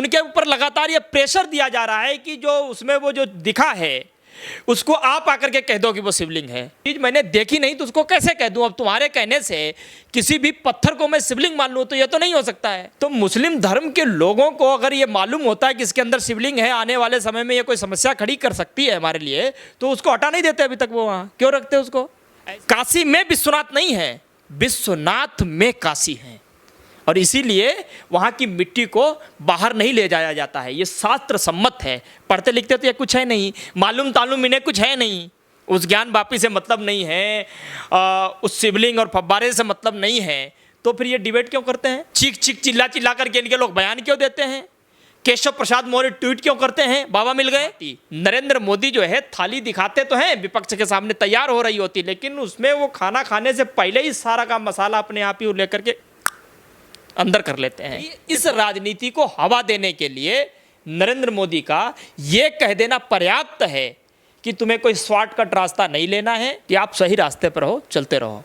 उनके ऊपर लगातार ये प्रेशर दिया जा रहा है कि जो उसमें वो जो दिखा है उसको आप आकर के कह दो कि वो शिवलिंग है। चीज मैंने देखी नहीं तो उसको कैसे कह दूं? अब तुम्हारे कहने से किसी भी पत्थर को मैं शिवलिंग मान लूं तो ये तो नहीं हो सकता है। तो मुस्लिम धर्म के लोगों को अगर ये मालूम होता है कि इसके अंदर शिवलिंग है, आने वाले समय में ये कोई समस्या खड़ी कर सकती है हमारे लिए, तो उसको हटा नहीं देते अभी तक। वो वहां क्यों रखते उसको? काशी में विश्वनाथ नहीं है, विश्वनाथ में काशी है, और इसीलिए वहाँ की मिट्टी को बाहर नहीं ले जाया जाता है। ये शास्त्र सम्मत है। पढ़ते लिखते तो ये कुछ है नहीं, मालूम तालूम इन्हें कुछ है नहीं, उस ज्ञान वापी से मतलब नहीं है, उस शिवलिंग और फव्वारे से मतलब नहीं है, तो फिर ये डिबेट क्यों करते हैं? चीख चीख चिल्ला चिल्ला करके इनके लोग बयान क्यों देते हैं? केशव प्रसाद मौर्य ट्वीट क्यों करते हैं बाबा मिल गए? नरेंद्र मोदी जो है थाली दिखाते तो हैं, विपक्ष के सामने तैयार हो रही होती, लेकिन उसमें वो खाना खाने से पहले ही सारा का मसाला अपने आप ही लेकर के अंदर कर लेते हैं। इस राजनीति को हवा देने के लिए नरेंद्र मोदी का ये कह देना पर्याप्त है कि तुम्हें कोई शॉर्टकट रास्ता नहीं लेना है, कि आप सही रास्ते पर हो, चलते रहो।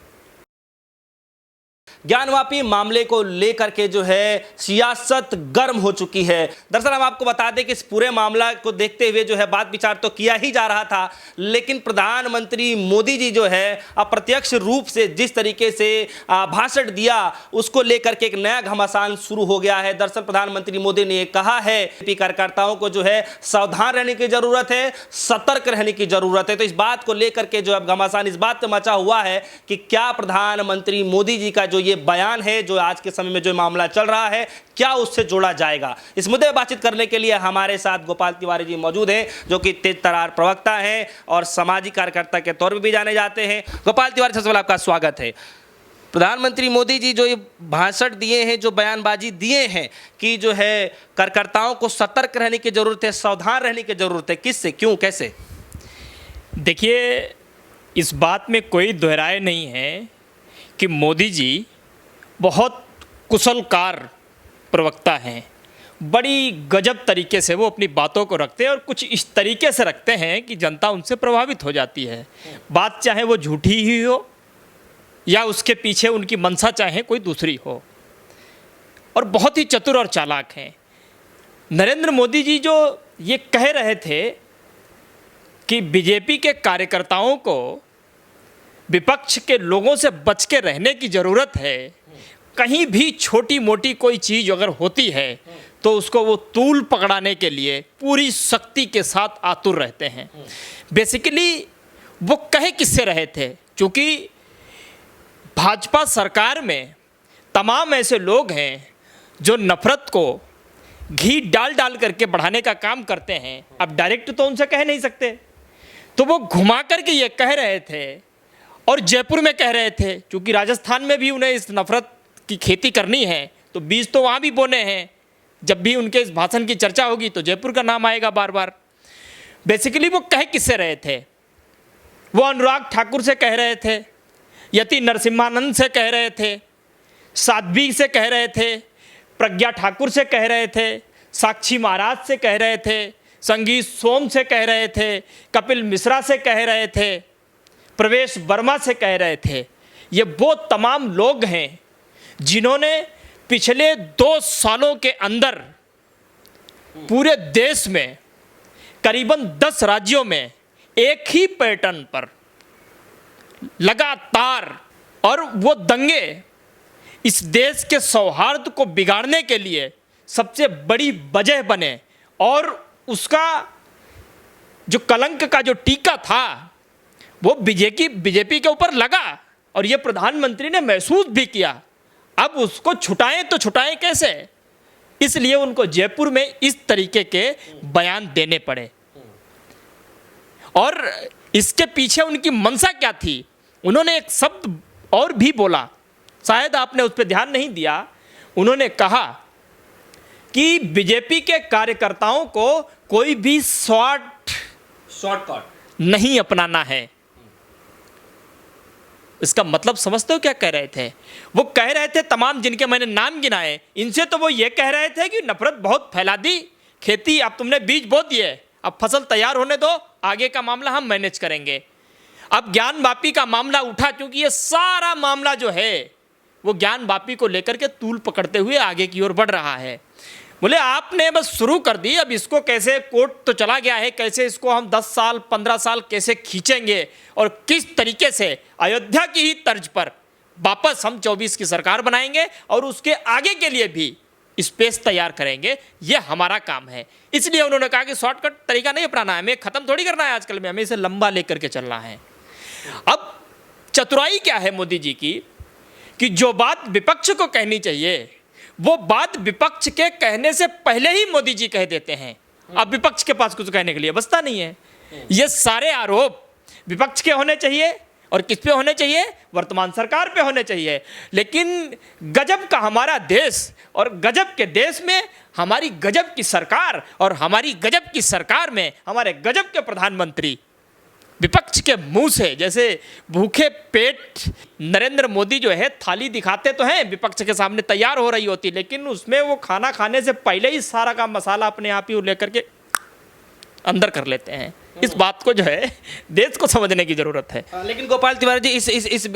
ज्ञानवापी मामले को लेकर के जो है सियासत गर्म हो चुकी है। दरअसल हम आपको बता दें कि इस पूरे मामला को देखते हुए जो है बात विचार तो किया ही जा रहा था, लेकिन प्रधानमंत्री मोदी जी जो है अप्रत्यक्ष रूप से जिस तरीके से भाषण दिया उसको लेकर के एक नया घमासान शुरू हो गया है। दरअसल प्रधानमंत्री मोदी ने कहा है कि कार्यकर्ताओं को जो है सावधान रहने की जरूरत है, सतर्क रहने की जरूरत है। तो इस बात को लेकर के जो अब घमासान इस बात पर मचा हुआ है कि क्या प्रधानमंत्री मोदी जी का जो ये बयान है, जो आज के समय में जो मामला चल रहा है, क्या उससे जोड़ा जाएगा। इस मुद्दे पर बातचीत करने के लिए हमारे साथ गोपाल तिवारी जी मौजूद हैं, जो कि तेज तरार प्रवक्ता हैं और सामाजिक कार्यकर्ता के तौर पर भी जाने जाते हैं। गोपाल तिवारी, सबसे पहले आपका स्वागत है। प्रधानमंत्री मोदी जी जो ये भाषण दिए हैं, जो बयानबाजी दिए हैं कि जो है कार्यकर्ताओं को सतर्क रहने की जरूरत है, सावधान रहने की जरूरत है, किससे, क्यों, कैसे? देखिए, इस बात में कोई दोहराए नहीं है कि मोदी जी बहुत कुशलकार प्रवक्ता हैं। बड़ी गजब तरीके से वो अपनी बातों को रखते हैं और कुछ इस तरीके से रखते हैं कि जनता उनसे प्रभावित हो जाती है। बात चाहे वो झूठी ही हो या उसके पीछे उनकी मंशा चाहे कोई दूसरी हो, और बहुत ही चतुर और चालाक हैं। नरेंद्र मोदी जी जो ये कह रहे थे कि बीजेपी के कार्यकर्ताओं को विपक्ष के लोगों से बच के रहने की ज़रूरत है, कहीं भी छोटी मोटी कोई चीज़ अगर होती है तो उसको वो तूल पकड़ाने के लिए पूरी शक्ति के साथ आतुर रहते हैं। बेसिकली वो कहे किससे रहे थे? क्योंकि भाजपा सरकार में तमाम ऐसे लोग हैं जो नफरत को घी डाल डाल करके बढ़ाने का काम करते हैं। अब डायरेक्ट तो उनसे कह नहीं सकते, तो वो घुमा करके ये कह रहे थे और जयपुर में कह रहे थे, क्योंकि राजस्थान में भी उन्हें इस नफरत की खेती करनी है तो बीज तो वहाँ भी बोने हैं। जब भी उनके इस भाषण की चर्चा होगी तो जयपुर का नाम आएगा बार बार। बेसिकली वो कह किससे रहे थे? वो अनुराग ठाकुर से कह रहे थे, यति नरसिम्हानंद से कह रहे थे, साध्वी से कह रहे थे, प्रज्ञा ठाकुर से कह रहे थे, साक्षी महाराज से कह रहे थे, संगीत सोम से कह रहे थे, कपिल मिश्रा से कह रहे थे, प्रवेश वर्मा से कह रहे थे। ये वो तमाम लोग हैं जिन्होंने पिछले 2 सालों के अंदर पूरे देश में करीबन 10 राज्यों में एक ही पैटर्न पर लगातार, और वो दंगे इस देश के सौहार्द को बिगाड़ने के लिए सबसे बड़ी वजह बने, और उसका जो कलंक का जो टीका था वो बीजेपी के ऊपर लगा, और ये प्रधानमंत्री ने महसूस भी किया। अब उसको छुटाएं तो छुटाएं कैसे? इसलिए उनको जयपुर में इस तरीके के बयान देने पड़े। और इसके पीछे उनकी मंशा क्या थी? उन्होंने एक शब्द और भी बोला, शायद आपने उस पर ध्यान नहीं दिया। उन्होंने कहा कि बीजेपी के कार्यकर्ताओं को कोई भी शॉर्टकट नहीं अपनाना है। इसका मतलब समझते हो क्या कह रहे थे? वो कह रहे थे, तमाम जिनके मैंने नाम गिनाए, इनसे तो वो ये कह रहे थे कि नफरत बहुत फैला दी, खेती अब तुमने बीज बो दिए, अब फसल तैयार होने दो, आगे का मामला हम मैनेज करेंगे। अब ज्ञान वापी का मामला उठा, क्योंकि ये सारा मामला जो है वो ज्ञान वापी को लेकर के तूल पकड़ते हुए आगे की ओर बढ़ रहा है। बोले आपने बस शुरू कर दी, अब इसको कैसे, कोर्ट तो चला गया है, कैसे इसको हम 10 साल 15 साल कैसे खींचेंगे और किस तरीके से अयोध्या की ही तर्ज पर वापस हम 24 की सरकार बनाएंगे और उसके आगे के लिए भी स्पेस तैयार करेंगे, ये हमारा काम है। इसलिए उन्होंने कहा कि शॉर्टकट तरीका नहीं अपनाना है, हमें ख़त्म थोड़ी करना है आजकल में, हमें इसे लंबा लेकर के चलना है। अब चतुराई क्या है मोदी जी की कि जो बात विपक्ष को कहनी चाहिए वो बात विपक्ष के कहने से पहले ही मोदी जी कह देते हैं। अब विपक्ष के पास कुछ कहने के लिए बचता नहीं है। ये सारे आरोप विपक्ष के होने चाहिए और किस पे होने चाहिए, वर्तमान सरकार पे होने चाहिए। लेकिन गजब का हमारा देश और गजब के देश में हमारी गजब की सरकार और हमारी गजब की सरकार में हमारे गजब के प्रधानमंत्री विपक्ष के मुंह से जैसे भूखे पेट नरेंद्र मोदी जो है थाली दिखाते तो हैं, विपक्ष के सामने तैयार हो रही होती, लेकिन उसमें वो खाना खाने से पहले ही सारा का मसाला अपने आप ही लेकर के अंदर कर लेते हैं। इस बात को जो है देश को समझने की जरूरत है। लेकिन गोपाल तिवारी जी,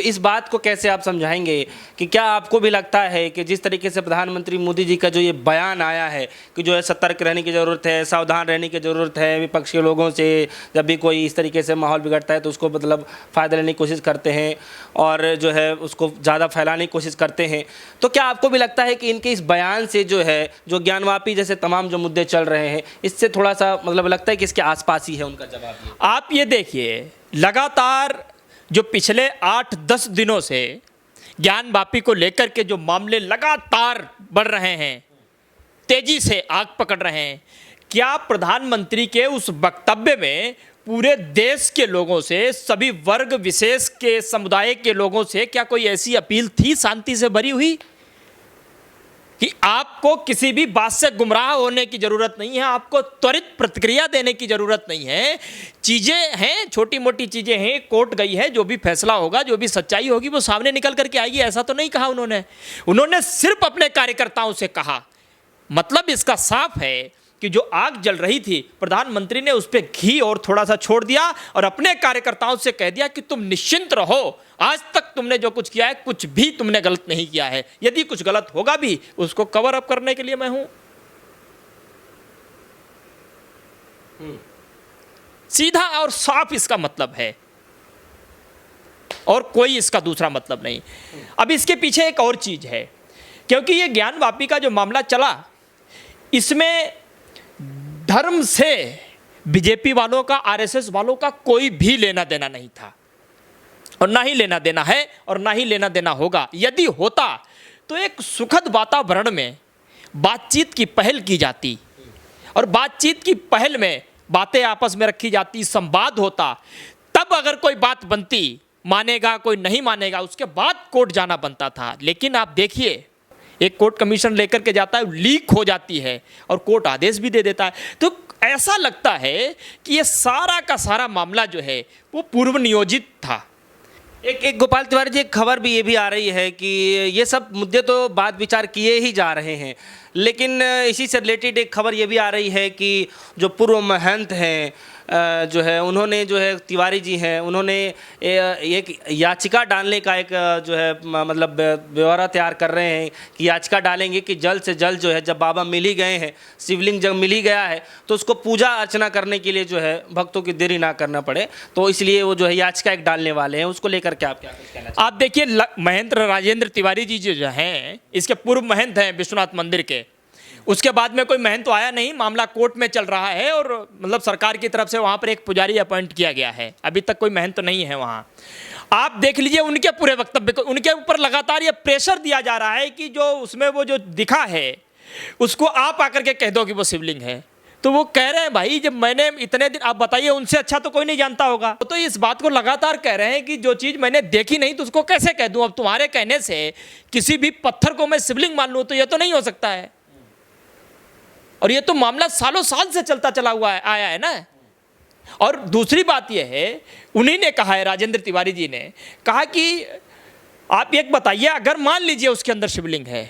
इस बात को कैसे आप समझाएंगे कि क्या आपको भी लगता है कि जिस तरीके से प्रधानमंत्री मोदी जी का जो ये बयान आया है कि जो है सतर्क रहने की ज़रूरत है, सावधान रहने की ज़रूरत है, विपक्ष के लोगों से जब भी कोई इस तरीके से माहौल बिगड़ता है तो उसको मतलब फ़ायदा लेने की कोशिश करते हैं और जो है उसको ज़्यादा फैलाने की कोशिश करते हैं, तो क्या आपको भी लगता है कि इनके इस बयान से जो है जो ज्ञानवापी जैसे तमाम जो मुद्दे चल रहे हैं इससे थोड़ा सा मतलब लगता है कि इसके आसपास ही है उनका जवाब? आप ये देखिए, लगातार जो पिछले 8-10 दिनों से ज्ञानवापी को लेकर के जो मामले लगातार बढ़ रहे हैं, तेजी से आग पकड़ रहे हैं, क्या प्रधानमंत्री के उस वक्तव्य में पूरे देश के लोगों से, सभी वर्ग विशेष के समुदाय के लोगों से क्या कोई ऐसी अपील थी शांति से भरी हुई कि आपको किसी भी बात से गुमराह होने की ज़रूरत नहीं है, आपको त्वरित प्रतिक्रिया देने की ज़रूरत नहीं है? चीज़ें हैं, छोटी मोटी चीज़ें हैं, कोर्ट गई है, जो भी फैसला होगा, जो भी सच्चाई होगी वो सामने निकल करके आएगी, ऐसा तो नहीं कहा उन्होंने सिर्फ अपने कार्यकर्ताओं से कहा। मतलब इसका साफ है कि जो आग जल रही थी प्रधानमंत्री ने उस पर घी और थोड़ा सा छोड़ दिया और अपने कार्यकर्ताओं से कह दिया कि तुम निश्चिंत रहो, आज तक तुमने जो कुछ किया है कुछ भी तुमने गलत नहीं किया है, यदि कुछ गलत होगा भी उसको कवर अप करने के लिए मैं हूं। सीधा और साफ इसका मतलब है और कोई इसका दूसरा मतलब नहीं। अब इसके पीछे एक और चीज है, क्योंकि ये ज्ञानवापी का जो मामला चला इसमें धर्म से बीजेपी वालों का, आरएसएस वालों का कोई भी लेना देना नहीं था और ना ही लेना देना है और ना ही लेना देना होगा। यदि होता तो एक सुखद वातावरण में बातचीत की पहल की जाती और बातचीत की पहल में बातें आपस में रखी जाती, संवाद होता, तब अगर कोई बात बनती, मानेगा कोई नहीं मानेगा, उसके बाद कोर्ट जाना बनता था। लेकिन आप देखिए, एक कोर्ट कमीशन लेकर के जाता है, लीक हो जाती है और कोर्ट आदेश भी दे देता है। तो ऐसा लगता है कि ये सारा का सारा मामला जो है वो पूर्व नियोजित था। एक गोपाल तिवारी जी, एक खबर भी ये भी आ रही है कि ये सब मुद्दे तो बात विचार किए ही जा रहे हैं, लेकिन इसी से रिलेटेड एक खबर ये भी आ रही है कि जो पूर्व महंत हैं जो है उन्होंने जो है तिवारी जी हैं, उन्होंने एक याचिका डालने का एक जो है मतलब ब्यौरा तैयार कर रहे हैं कि याचिका डालेंगे कि जल्द से जल्द जो है जब बाबा मिल ही गए हैं, शिवलिंग जब मिल ही गया है तो उसको पूजा अर्चना करने के लिए जो है भक्तों की देरी ना करना पड़े, तो इसलिए वो जो है याचिका एक डालने वाले हैं। उसको लेकर के आप क्या कुछ कहना चाहते हैं? आप देखिए, महेंद्र राजेंद्र तिवारी जी जो हैं इसके पूर्व महंत हैं विश्वनाथ मंदिर के। उसके बाद में कोई महंत तो आया नहीं, मामला कोर्ट में चल रहा है और मतलब सरकार की तरफ से वहाँ पर एक पुजारी अपॉइंट किया गया है, अभी तक कोई महंत तो नहीं है वहाँ। आप देख लीजिए उनके पूरे वक्तव्य को, उनके ऊपर लगातार ये प्रेशर दिया जा रहा है कि जो उसमें वो जो दिखा है उसको आप आकर के कह दो कि वो शिवलिंग है। तो वो कह रहे हैं भाई जब मैंने इतने दिन, आप बताइए उनसे अच्छा तो कोई नहीं जानता होगा, तो इस बात को लगातार कह रहे हैं कि जो चीज़ मैंने देखी नहीं तो उसको कैसे कह दूँ। अब तुम्हारे कहने से किसी भी पत्थर को मैं शिवलिंग मान लूँ तो ये तो नहीं हो सकता है। और ये तो मामला सालों साल से चलता चला हुआ आया है ना। और दूसरी बात यह है, उन्हीं ने कहा है, राजेंद्र तिवारी जी ने कहा कि आप एक बताइए, अगर मान लीजिए उसके अंदर शिवलिंग है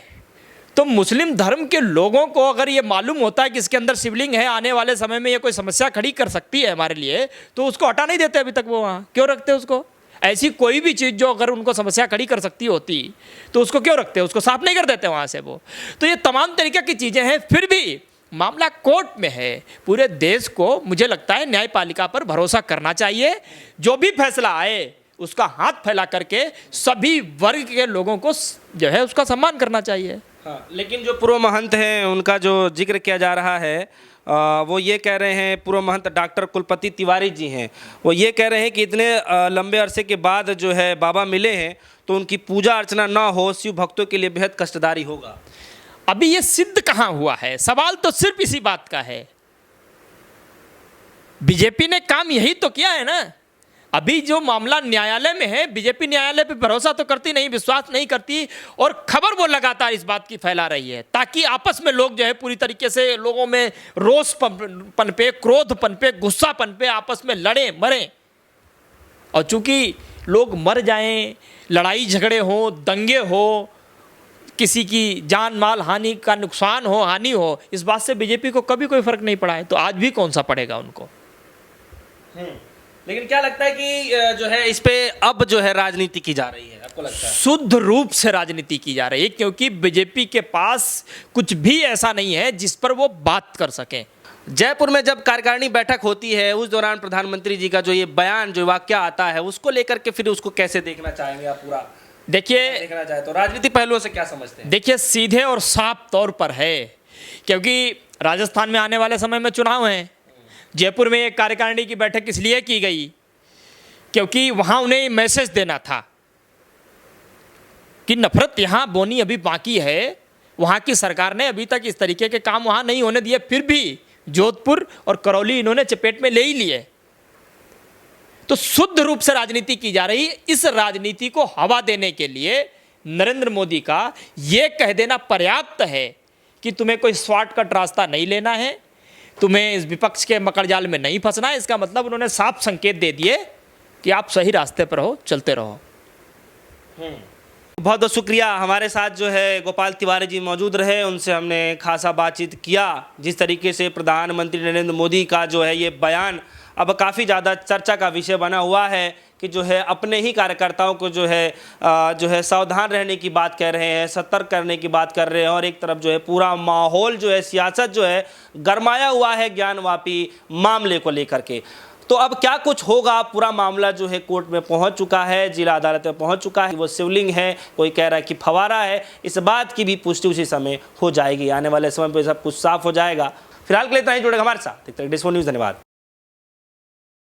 तो मुस्लिम धर्म के लोगों को अगर ये मालूम होता है कि इसके अंदर शिवलिंग है, आने वाले समय में ये कोई समस्या खड़ी कर सकती है हमारे लिए, तो उसको हटा नहीं देते अभी तक। वो वहाँ क्यों रखते उसको? ऐसी कोई भी चीज़ जो अगर उनको समस्या खड़ी कर सकती होती तो उसको क्यों रखते, उसको साफ नहीं कर देते वहाँ से वो। तो ये तमाम तरीके की चीज़ें हैं, फिर भी मामला कोर्ट में है। पूरे देश को मुझे लगता है न्यायपालिका पर भरोसा करना चाहिए, जो भी फैसला आए उसका हाथ फैला करके सभी वर्ग के लोगों को जो है उसका सम्मान करना चाहिए। हाँ, लेकिन जो पूर्व महंत हैं उनका जो जिक्र किया जा रहा है वो ये कह रहे हैं, पूर्व महंत डॉक्टर कुलपति तिवारी जी हैं, वो ये कह रहे हैं कि इतने लंबे अरसे के बाद जो है बाबा मिले हैं तो उनकी पूजा अर्चना ना हो शिव भक्तों के लिए बेहद कष्टदायी होगा। अभी ये सिद्ध कहाँ हुआ है? सवाल तो सिर्फ इसी बात का है। बीजेपी ने काम यही तो किया है ना। अभी जो मामला न्यायालय में है, बीजेपी न्यायालय पे भरोसा तो करती नहीं, विश्वास नहीं करती, और खबर वो लगातार इस बात की फैला रही है ताकि आपस में लोग जो है पूरी तरीके से लोगों में रोष पनपे, क्रोध पनपे, गुस्सा पनपे, आपस में लड़े मरें। और चूंकि लोग मर जाएं, लड़ाई झगड़े हो, दंगे हो, किसी की जान माल हानि का नुकसान हो, हानि हो, इस बात से बीजेपी को कभी कोई फर्क नहीं पड़ा है, तो आज भी कौन सा पड़ेगा उनको। लेकिन क्या लगता है कि जो है इस पे अब जो है राजनीति की जा रही है, आपको लगता है? शुद्ध रूप से राजनीति की जा रही है, क्योंकि बीजेपी के पास कुछ भी ऐसा नहीं है जिस पर वो बात कर सकें। जयपुर में जब कार्यकारिणी बैठक होती है उस दौरान प्रधानमंत्री जी का जो ये बयान, जो वाक्य आता है, उसको लेकर के फिर उसको कैसे देखना चाहेंगे आप? पूरा देखिए, देखना चाहे तो राजनीति पहलुओं से क्या समझते हैं? देखिए, सीधे और साफ तौर पर है, क्योंकि राजस्थान में आने वाले समय में चुनाव हैं। जयपुर में एक कार्यकारिणी की बैठक इसलिए की गई क्योंकि वहां उन्हें मैसेज देना था कि नफरत यहां बोनी अभी बाकी है। वहां की सरकार ने अभी तक इस तरीके के काम वहां नहीं होने दिए, फिर भी जोधपुर और करौली इन्होंने चपेट में ले ही लिए। तो शुद्ध रूप से राजनीति की जा रही। इस राजनीति को हवा देने के लिए नरेंद्र मोदी का यह कह देना पर्याप्त है कि तुम्हें कोई शॉर्टकट रास्ता नहीं लेना है, तुम्हें इस विपक्ष के मकड़जाल में नहीं फंसना है। इसका मतलब उन्होंने साफ संकेत दे दिए कि आप सही रास्ते पर हो, चलते रहो। बहुत बहुत शुक्रिया। हमारे साथ जो है गोपाल तिवारी जी मौजूद रहे, उनसे हमने खासा बातचीत किया। जिस तरीके से प्रधानमंत्री नरेंद्र मोदी का जो है ये बयान अब काफ़ी ज़्यादा चर्चा का विषय बना हुआ है कि जो है अपने ही कार्यकर्ताओं को जो है सावधान रहने की बात कह रहे हैं, सतर्क करने की बात कर रहे हैं, और एक तरफ जो है पूरा माहौल जो है, सियासत जो है गरमाया हुआ है ज्ञानवापी मामले को लेकर के। तो अब क्या कुछ होगा? पूरा मामला जो है कोर्ट में पहुंच चुका है, जिला अदालत में पहुंच चुका है। वो शिवलिंग है, कोई कह रहा है कि फवारा है, इस बात की भी पुष्टि उसी समय हो जाएगी। आने वाले समय पर सब कुछ साफ हो जाएगा। फिलहाल के लिए इतना ही। जुड़ेगा हमारे साथ, देखते रहिए डिस्को न्यूज़। धन्यवाद।